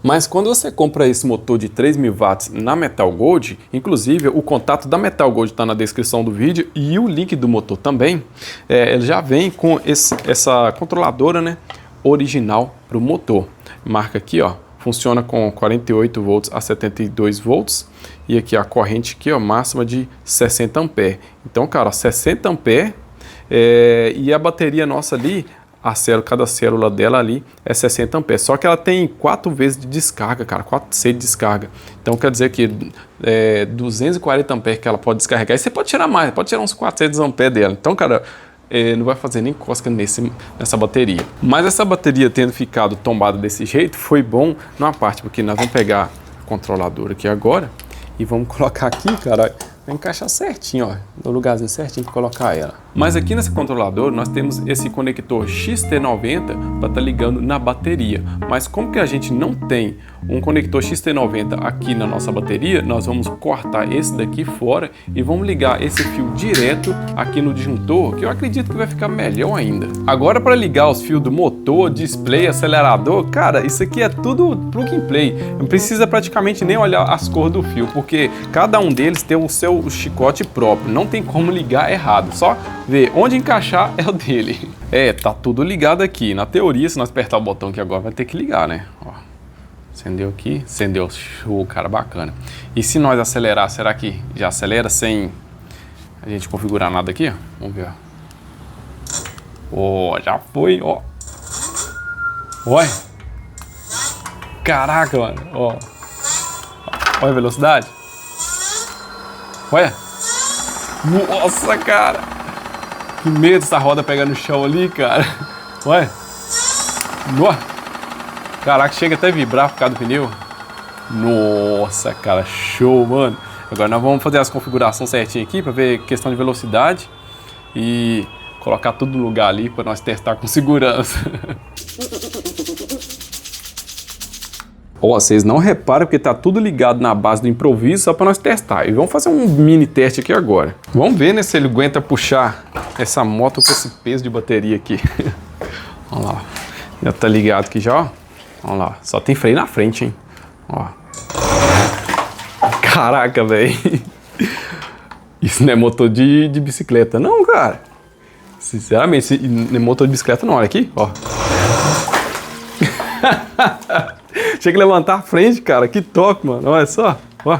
Mas quando você compra esse motor de 3.000 watts na Metal Gold, inclusive o contato da Metal Gold está na descrição do vídeo e o link do motor também, ele já vem com essa controladora, né, original para o motor. Marca aqui, ó, funciona com 48 volts a 72 volts e aqui a corrente aqui, ó, máxima de 60 ampere. Então, cara, 60 ampere e a bateria nossa ali, cada célula dela ali é 60 amperes, só que ela tem 4 vezes de descarga, cara, 4C de descarga. Então quer dizer que 240 amperes que ela pode descarregar, e você pode tirar mais, pode tirar uns 400 amperes dela. Então, cara, não vai fazer nem cosca nessa bateria. Mas essa bateria tendo ficado tombada desse jeito, foi bom numa parte, porque nós vamos pegar a controladora aqui agora e vamos colocar aqui, cara, vai encaixar certinho, ó, no lugarzinho certinho para colocar ela. Mas aqui nesse controlador nós temos esse conector XT90 para estar ligando na bateria. Mas como que a gente não tem um conector XT90 aqui na nossa bateria, nós vamos cortar esse daqui fora e vamos ligar esse fio direto aqui no disjuntor, que eu acredito que vai ficar melhor ainda. Agora, para ligar os fios do motor, display, acelerador, cara, isso aqui é tudo plug and play. Não precisa praticamente nem olhar as cores do fio, porque cada um deles tem o seu chicote próprio. Não tem como ligar errado, só ver onde encaixar é o dele. Tá tudo ligado aqui. Na teoria, se nós apertar o botão aqui agora, vai ter que ligar, né? Ó, acendeu aqui, acendeu, show, cara, bacana. E se nós acelerar, será que já acelera sem a gente configurar nada aqui, ó. Vamos ver, ó. Já foi, ó. Olha. Caraca, mano, ó. Olha a velocidade. Olha. Nossa, cara. Que medo essa roda pegar no chão ali, cara. Olha. Caraca, chega até a vibrar por causa do pneu. Nossa, cara, show, mano. Agora nós vamos fazer as configurações certinho aqui para ver questão de velocidade e colocar tudo no lugar ali para nós testar com segurança. Ó, vocês não reparam porque tá tudo ligado na base do improviso só para nós testar. E vamos fazer um mini teste aqui agora. Vamos ver, né, se ele aguenta puxar essa moto com esse peso de bateria aqui. Olha lá, já tá ligado aqui já, ó. Olha lá, só tem freio na frente, hein. Ó. Caraca, velho. Isso não é motor de bicicleta, não, cara. Sinceramente, isso não é motor de bicicleta, não. Olha aqui, ó. Tinha que levantar a frente, cara. Que top, mano. Olha só. Ó.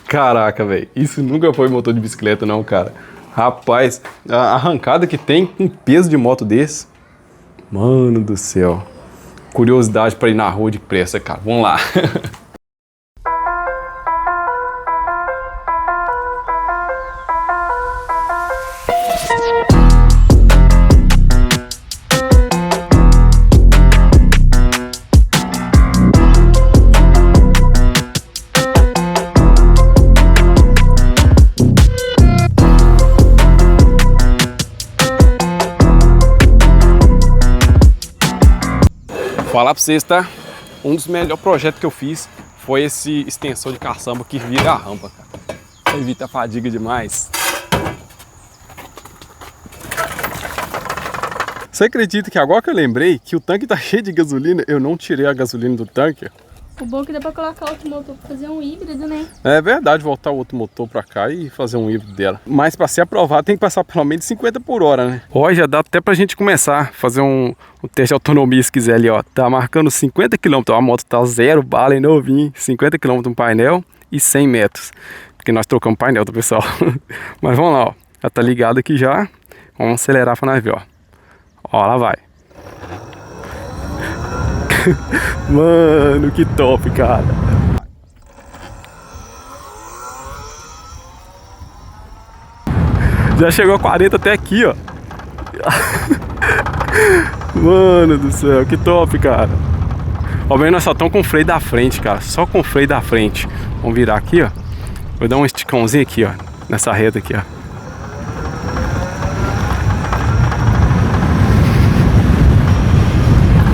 Caraca, velho. Isso nunca foi motor de bicicleta, não, cara. Rapaz, a arrancada que tem com peso de moto desse. Mano do céu. Curiosidade pra ir na rua de pressa, cara. Vamos lá. Falar pra vocês, tá? Um dos melhores projetos que eu fiz foi esse extensor de caçamba que vira a rampa, cara. Evita a fadiga demais. Você acredita que agora que eu lembrei que o tanque tá cheio de gasolina, eu não tirei a gasolina do tanque? O bom é que dá pra colocar outro motor pra fazer um híbrido, né? É verdade, voltar o outro motor pra cá e fazer um híbrido dela. Mas pra ser aprovado tem que passar pelo menos 50 por hora, né? Ó, já dá até pra gente começar a fazer um teste de autonomia se quiser ali, ó. Tá marcando 50 km, a moto tá zero bala e novinho. 50 km no painel e 100 metros. Porque nós trocamos painel, tá, pessoal? Mas vamos lá, ó. Já tá ligado aqui já. Vamos acelerar pra nós ver, ó. Ó, lá vai. Mano, que top, cara. Já chegou a 40 até aqui, ó. Mano do céu, que top, cara. Ó, bem, nós só estamos com o freio da frente, cara. Só com o freio da frente. Vamos virar aqui, ó. Vou dar um esticãozinho aqui, ó. Nessa reta aqui, ó.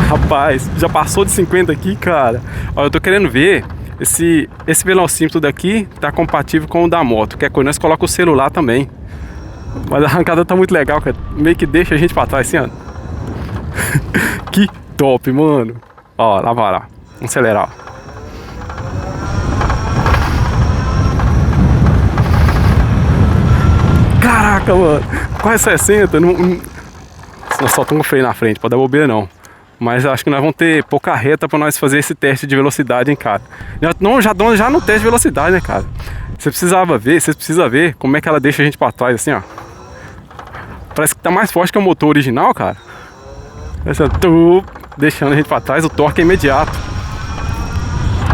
Rapaz, já passou de 50 aqui, cara. Ó, eu tô querendo ver esse velocímetro daqui tá compatível com o da moto. Quer coisa, nós coloca o celular também. Mas a arrancada tá muito legal, cara. Meio que deixa a gente pra trás, assim, ó. Que top, mano. Ó, lá vai lá. Vamos acelerar, ó. Caraca, mano. Quase 60. Nós só estamos com freio na frente, pode dar bobeira não. Mas acho que nós vamos ter pouca reta para nós fazer esse teste de velocidade, hein, cara. Já no teste de velocidade, né, cara. Você precisa ver como é que ela deixa a gente para trás, assim, ó. Parece que tá mais forte que o motor original, cara. Essa deixando a gente para trás, o torque é imediato.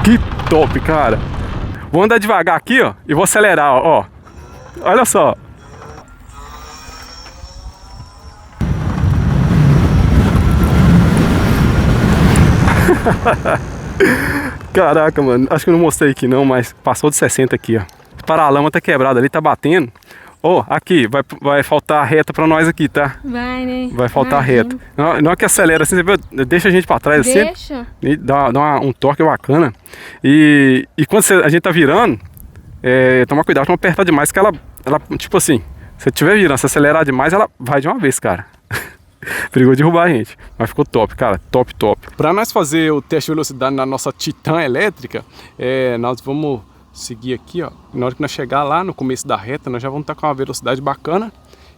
Que top, cara. Vou andar devagar aqui, ó, e vou acelerar, ó. Olha só. Caraca, mano, acho que eu não mostrei aqui não, mas passou de 60 aqui, ó. O paralama tá quebrado ali, tá batendo. Ó, aqui, vai faltar reta pra nós aqui, tá? Vai, né? Vai faltar reta. Não é que acelera assim, você viu? Deixa a gente pra trás assim. Deixa. E dá um torque bacana. E quando a gente tá virando, toma cuidado pra não apertar demais, que ela, tipo assim, se você estiver virando, se acelerar demais, ela vai de uma vez, cara. Perigou derrubar a gente, mas ficou top, cara, top. Para nós fazer o teste de velocidade na nossa Titan elétrica, nós vamos seguir aqui, ó. Na hora que nós chegar lá no começo da reta, nós já vamos estar com uma velocidade bacana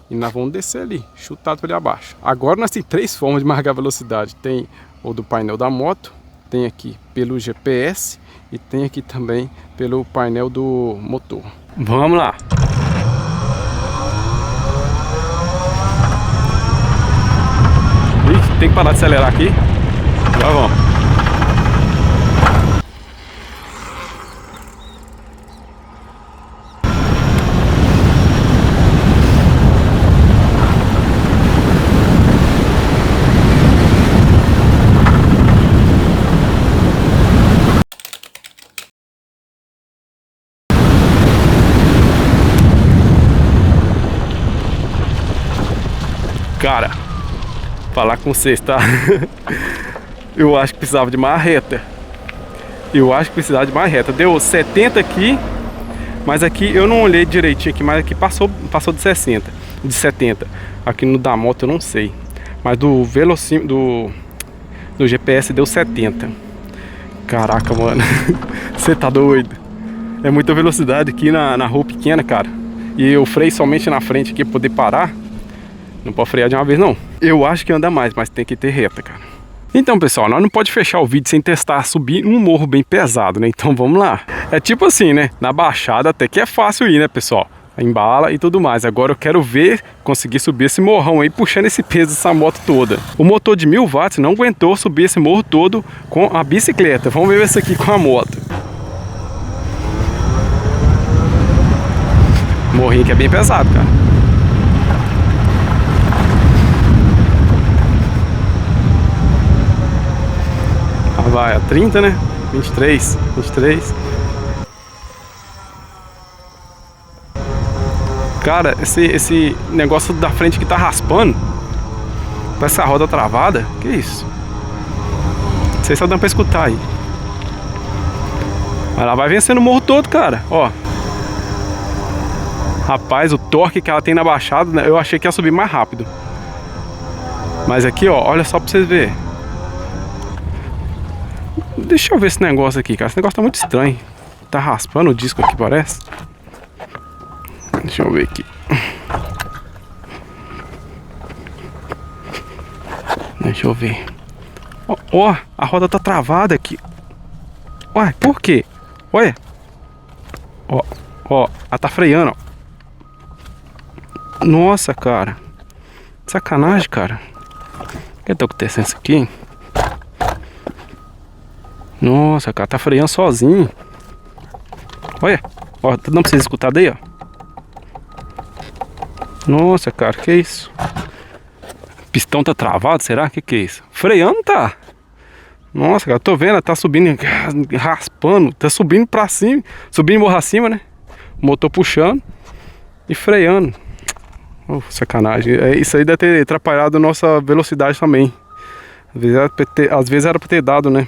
e nós vamos descer ali, chutado para ali abaixo. Agora nós temos 3 formas de marcar a velocidade. Tem o do painel da moto, tem aqui pelo GPS e tem aqui também pelo painel do motor. Vamos lá. Ih, tem que parar de acelerar aqui. Já vamos. Cara, falar com vocês, tá? Eu acho que precisava de mais reta. Deu 70 aqui, mas aqui eu não olhei direitinho aqui, mas aqui passou de 60, de 70. Aqui no da moto eu não sei, mas do velocímetro do GPS deu 70. Caraca, mano, você tá doido? É muita velocidade aqui na rua pequena, cara. E eu freio somente na frente aqui pra poder parar. Não pode frear de uma vez, não. Eu acho que anda mais, mas tem que ter reta, cara. Então, pessoal, nós não pode fechar o vídeo sem testar subir um morro bem pesado, né? Então, vamos lá. É tipo assim, né? Na baixada até que é fácil ir, né, pessoal? Embala e tudo mais. Agora eu quero ver, conseguir subir esse morrão aí, puxando esse peso dessa moto toda. O motor de 1000 watts não aguentou subir esse morro todo com a bicicleta. Vamos ver isso aqui com a moto. Morrinho que é bem pesado, cara. Vai a 30, né? 23. Cara, esse negócio da frente que tá raspando. Parece a roda travada. Que isso? Não sei se dá pra escutar aí. Mas ela vai vencendo o morro todo, cara. Ó. Rapaz, o torque que ela tem na baixada, né? Eu achei que ia subir mais rápido. Mas aqui, ó, olha só pra vocês verem. Deixa eu ver esse negócio aqui, cara. Esse negócio tá muito estranho. Tá raspando o disco aqui, parece. Deixa eu ver aqui. Deixa eu ver. Ó, a roda tá travada aqui. Ué, por quê? Olha. Ó, ela tá freando, ó. Nossa, cara. Sacanagem, cara. O que tá acontecendo isso aqui, hein? Nossa, cara, tá freando sozinho. Olha, ó, não precisa escutar daí, ó. Nossa, cara, que isso? Pistão tá travado, será? Que é isso? Freando tá. Nossa, cara, tô vendo, tá subindo, raspando, tá subindo pra cima, subindo morro acima, né? O motor puxando e freando. Sacanagem. Isso aí deve ter atrapalhado a nossa velocidade também. Às vezes era pra ter dado, né?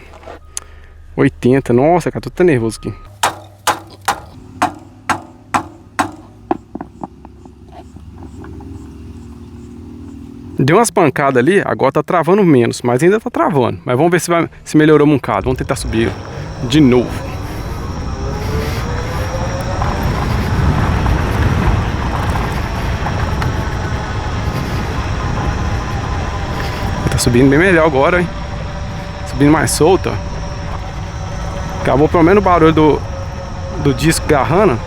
80, nossa, cara, tô até nervoso aqui. Deu umas pancadas ali, agora tá travando menos, mas ainda tá travando. Mas vamos ver se melhorou um bocado. Vamos tentar subir de novo. Tá subindo bem melhor agora, hein? Subindo mais solto, ó. Acabou pelo menos o barulho do disco garrando.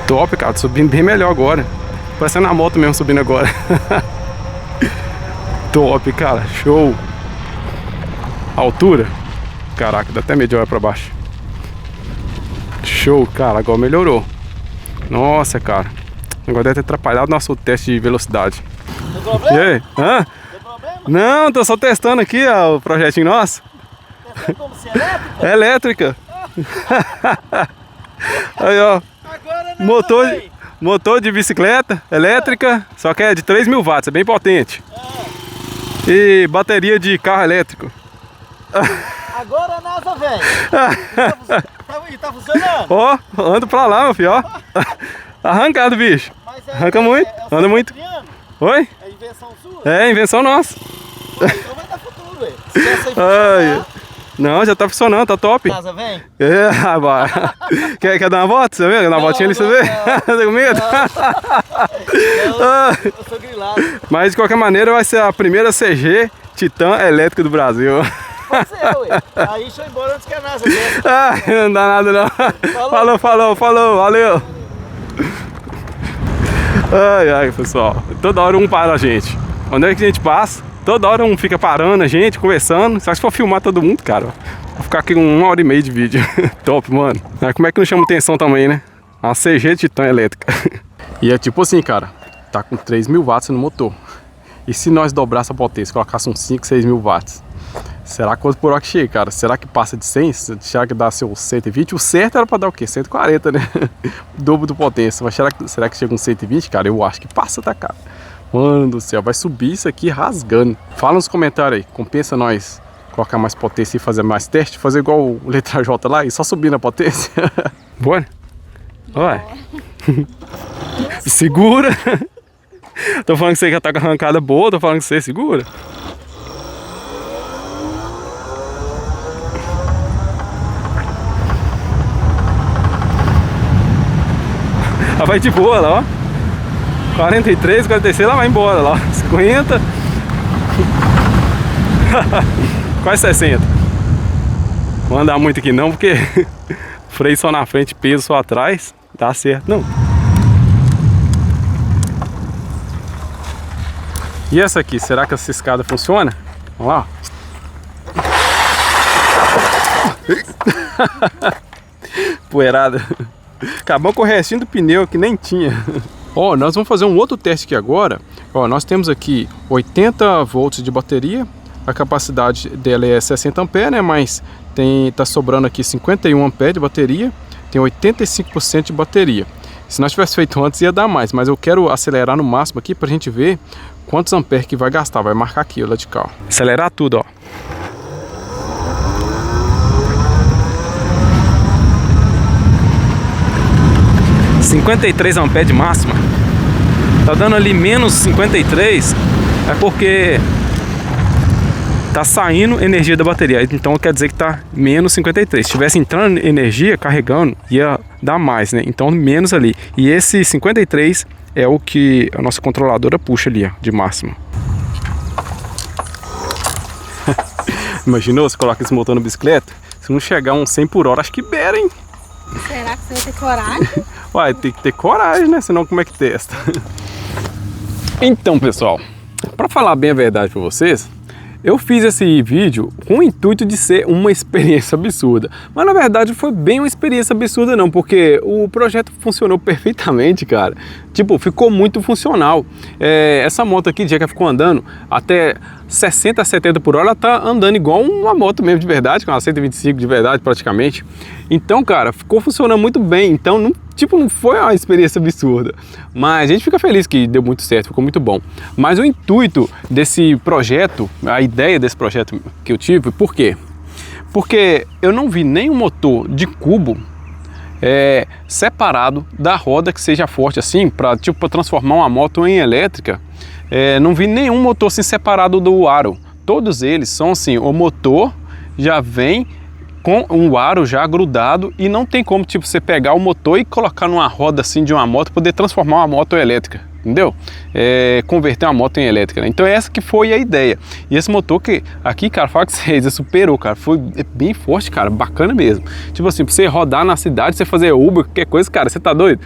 Top, cara, subindo bem melhor agora. Parecendo a moto mesmo subindo agora. Top, cara, show. A altura. Caraca, dá até medo de olhar pra baixo. Show, cara, agora melhorou. Nossa, cara. Agora deve ter atrapalhado nosso teste de velocidade. Tem problema? E aí? Hã? Tem problema? Não, tô só testando aqui, ó, o projetinho nosso. Como se elétrica? É elétrica. Aí, ó. Agora não, Motor de bicicleta elétrica, só que é de 3.000 watts, é bem potente. E bateria de carro elétrico. Agora a NASA vem. E tá funcionando? Ó, ando pra lá, meu filho, ó. Arrancado, bicho. Mas Arranca muito, anda muito. Criando? Oi? É invenção sua? É, invenção nossa. Então vai dar futuro, velho. Se essa aí Ai. funcionar, Não, já tá funcionando, tá top. a NASA vem? É, vai. Quer dar uma volta? Você vê? Dar uma voltinha ali, você vê? Tá com medo? Eu sou grilado. Mas de qualquer maneira vai ser a primeira CG Titan elétrica do Brasil. você, ué. Aí deixa eu ir embora antes que a NASA desce. Não dá nada não. Falou, valeu. Ai, pessoal. Toda hora um para a gente. Onde é que a gente passa? Toda hora um fica parando a gente, conversando. Só que se for filmar todo mundo, cara, vou ficar aqui com 1h30 de vídeo. Top, mano. Como é que não chama atenção também, né? Uma CG Titan elétrica. E é tipo assim, cara. Tá com 3.000 watts no motor. E se nós dobrar essa potência, colocasse uns 5, 6.000 watts? Será quanto por hora que chega, cara? Será que passa de 100? Será que dá seus 120? O certo era pra dar o quê? 140, né? Dobro do potência. Mas será que chega uns 120, cara? Eu acho que passa, tá, cara? Mano do céu, vai subir isso aqui rasgando. Fala nos comentários aí, compensa nós colocar mais potência e fazer mais teste? Fazer igual o letra J lá e só subir na potência? Bora? Vai. Segura. Tô falando que você já tá com arrancada boa, tô falando que você segura. Ela vai de boa lá, ó. 43, 46, ela vai embora lá. 50. Quase 60. Não vou andar muito aqui não, porque freio só na frente, peso só atrás. Dá certo não. E essa aqui, será que essa escada funciona? Vamos lá. Poeirada. Acabou com o restinho do pneu que nem tinha. Ó, nós vamos fazer um outro teste aqui agora. Ó, nós temos aqui 80 volts de bateria. A capacidade dela é 60 amperes, né? Mas tá sobrando aqui 51 amperes de bateria. Tem 85% de bateria. Se nós tivesse feito antes ia dar mais, mas eu quero acelerar no máximo aqui pra gente ver quantos amperes que vai gastar. Vai marcar aqui, ó, lá de cá, ó. Acelerar tudo, ó. $53 amperes de máxima. Tá dando ali menos 53. É porque tá saindo energia da bateria. Então quer dizer que tá menos 53. Se tivesse entrando energia, carregando, ia dar mais, né? Então menos ali. E esse 53 é o que a nossa controladora puxa ali, ó, de máxima. Imaginou, você coloca esse motor na bicicleta? Se não chegar uns 100 por hora, acho que beira, hein? Será que você vai ter coragem? Uai, tem que ter coragem, né? Senão como é que testa? Então, pessoal, para falar bem a verdade para vocês, eu fiz esse vídeo com o intuito de ser uma experiência absurda. Mas na verdade foi bem uma experiência absurda não, porque o projeto funcionou perfeitamente, cara. Tipo, ficou muito funcional. Essa moto aqui, já que ficou andando até 60 a 70 por hora, ela tá andando igual uma moto mesmo de verdade, com uma 125 de verdade praticamente. Então, cara, ficou funcionando muito bem. Então, não foi uma experiência absurda. Mas a gente fica feliz que deu muito certo, ficou muito bom. Mas o intuito desse projeto, a ideia desse projeto que eu tive, por quê? Porque eu não vi nenhum motor de cubo separado da roda que seja forte assim, para transformar uma moto em elétrica. Não vi nenhum motor assim separado do aro. Todos eles são assim, o motor já vem com um aro já grudado e não tem como você pegar o motor e colocar numa roda assim de uma moto, poder transformar uma moto elétrica, entendeu? Converter uma moto em elétrica, né? Então essa que foi a ideia. E esse motor que aqui, cara, fala que você superou, cara, foi bem forte, cara, bacana mesmo. Tipo assim, pra você rodar na cidade, você fazer Uber, qualquer coisa, cara, você tá doido?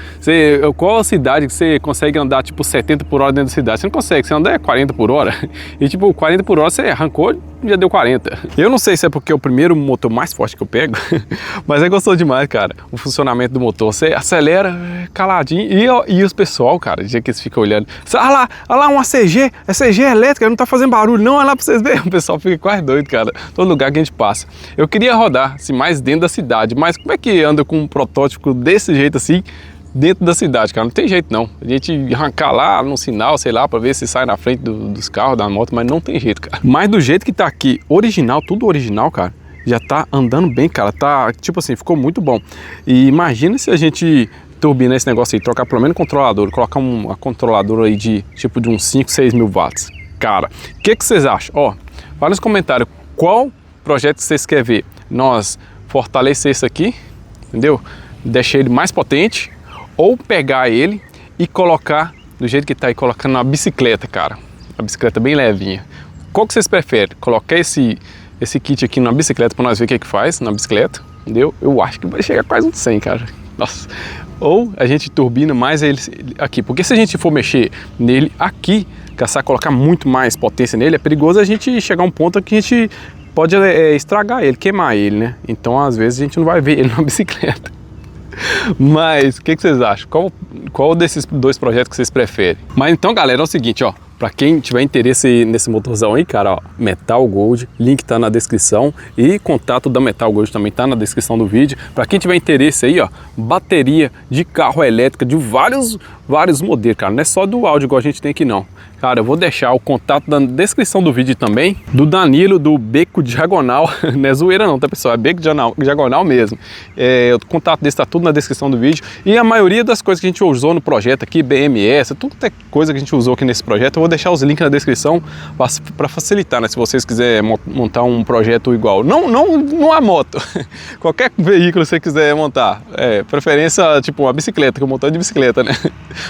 Qual a cidade que você consegue andar tipo 70 por hora dentro da cidade? Você não consegue, você anda 40 por hora. E tipo, 40 por hora você arrancou, já deu 40. Eu não sei se é porque é o primeiro motor mais forte que eu pego, mas é gostoso demais, cara, o funcionamento do motor. Você acelera caladinho e os pessoal, cara, de que eles ficam olhando. Olha lá, uma CG, é CG elétrica, não tá fazendo barulho não, olha lá pra vocês verem. O pessoal fica quase doido, cara, todo lugar que a gente passa. Eu queria rodar, assim, mais dentro da cidade, mas como é que anda com um protótipo desse jeito assim, dentro da cidade, cara? Não tem jeito não. A gente arrancar lá no sinal, sei lá, pra ver se sai na frente dos carros, da moto, mas não tem jeito, cara. Mas do jeito que tá aqui, original, tudo original, cara, já tá andando bem, cara, tá, tipo assim, ficou muito bom. E imagina se a gente turbina esse negócio aí, trocar pelo menos controlador, colocar uma controladora aí de tipo de uns 5, 6 mil watts. Cara, o que vocês acham? Ó, fala nos comentários qual projeto vocês querem ver. Nós fortalecer isso aqui, entendeu? Deixar ele mais potente, ou pegar ele e colocar do jeito que tá aí, colocando na bicicleta, cara. A bicicleta bem levinha. Qual que vocês preferem? Colocar esse esse kit aqui na bicicleta pra nós ver o que faz na bicicleta, entendeu? Eu acho que vai chegar quase uns 100, cara. Nossa. Ou a gente turbina mais ele aqui, porque se a gente for mexer nele aqui, caçar, colocar muito mais potência nele, é perigoso a gente chegar a um ponto que a gente pode estragar ele, queimar ele, né? Então às vezes a gente não vai ver ele na bicicleta. Mas o que vocês acham? Qual desses dois projetos que vocês preferem? Mas então, galera, é o seguinte, ó. Pra quem tiver interesse nesse motorzão aí, cara, ó, Metal Gold, link tá na descrição e contato da Metal Gold também tá na descrição do vídeo. Pra quem tiver interesse aí, ó, bateria de carro elétrica de vários modelos, cara, não é só do áudio igual a gente tem aqui não. Cara, eu vou deixar o contato na descrição do vídeo também, do Danilo, do Beco Diagonal, não é zoeira não, tá pessoal, é Beco Diagonal mesmo. O contato desse tá tudo na descrição do vídeo e a maioria das coisas que a gente usou no projeto aqui, BMS, tudo que é coisa que a gente usou aqui nesse projeto, eu vou deixar os links na descrição para facilitar, né? Se vocês quiserem montar um projeto igual, não a moto, qualquer veículo que você quiser montar, preferência tipo uma bicicleta, que eu motor de bicicleta, né?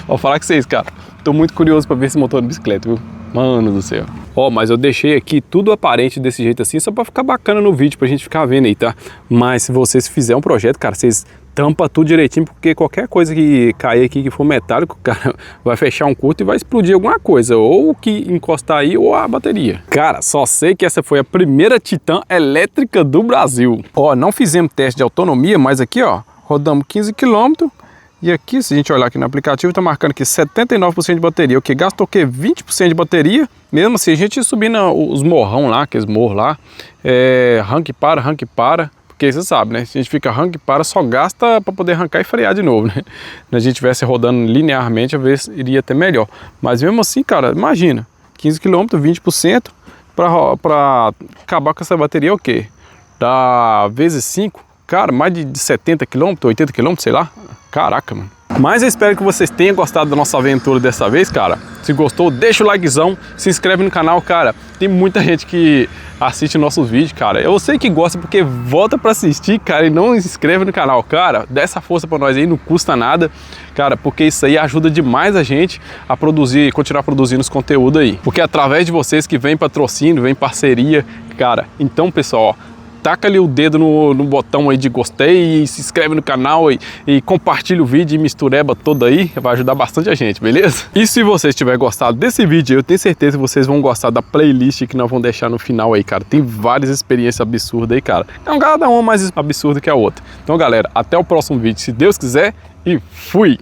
Vou falar com vocês, cara, tô muito curioso para ver esse motor de bicicleta, viu? Mano do céu. Ó, mas eu deixei aqui tudo aparente desse jeito assim, só para ficar bacana no vídeo, pra gente ficar vendo aí, tá? Mas se vocês fizerem um projeto, cara, vocês tampa tudo direitinho, porque qualquer coisa que cair aqui que for metálico, cara, vai fechar um curto e vai explodir alguma coisa, ou que encostar aí, ou a bateria. Cara, só sei que essa foi a primeira Titan elétrica do Brasil. Ó, não fizemos teste de autonomia, mas aqui, ó, rodamos 15 km. E aqui, se a gente olhar aqui no aplicativo, tá marcando aqui 79% de bateria, o que gasta o que? 20% de bateria, mesmo assim, a gente subindo os morrão lá, aqueles morros lá, arranque para, porque você sabe, né, se a gente fica arranque para, só gasta para poder arrancar e frear de novo, né, se a gente estivesse rodando linearmente, às vezes iria até melhor, mas mesmo assim, cara, imagina, 15 km, 20%, para acabar com essa bateria é o quê? Dá vezes 5, cara, mais de 70 km, 80 km, sei lá. Caraca, mano. Mas eu espero que vocês tenham gostado da nossa aventura dessa vez, cara. Se gostou, deixa o likezão, se inscreve no canal, cara. Tem muita gente que assiste nossos vídeos, cara. Eu sei que gosta porque volta pra assistir, cara, e não se inscreve no canal. Cara, dá essa força pra nós aí, não custa nada, cara, porque isso aí ajuda demais a gente a produzir, continuar produzindo os conteúdos aí. Porque é através de vocês que vem patrocínio, vem parceria, cara. Então, pessoal, ó, taca ali o dedo no botão aí de gostei e se inscreve no canal e compartilha o vídeo e mistureba todo aí, vai ajudar bastante a gente, beleza? E se vocês tiverem gostado desse vídeo, eu tenho certeza que vocês vão gostar da playlist que nós vamos deixar no final aí, cara. Tem várias experiências absurdas aí, cara. Então cada uma mais absurda que a outra. Então, galera, até o próximo vídeo, se Deus quiser, e fui!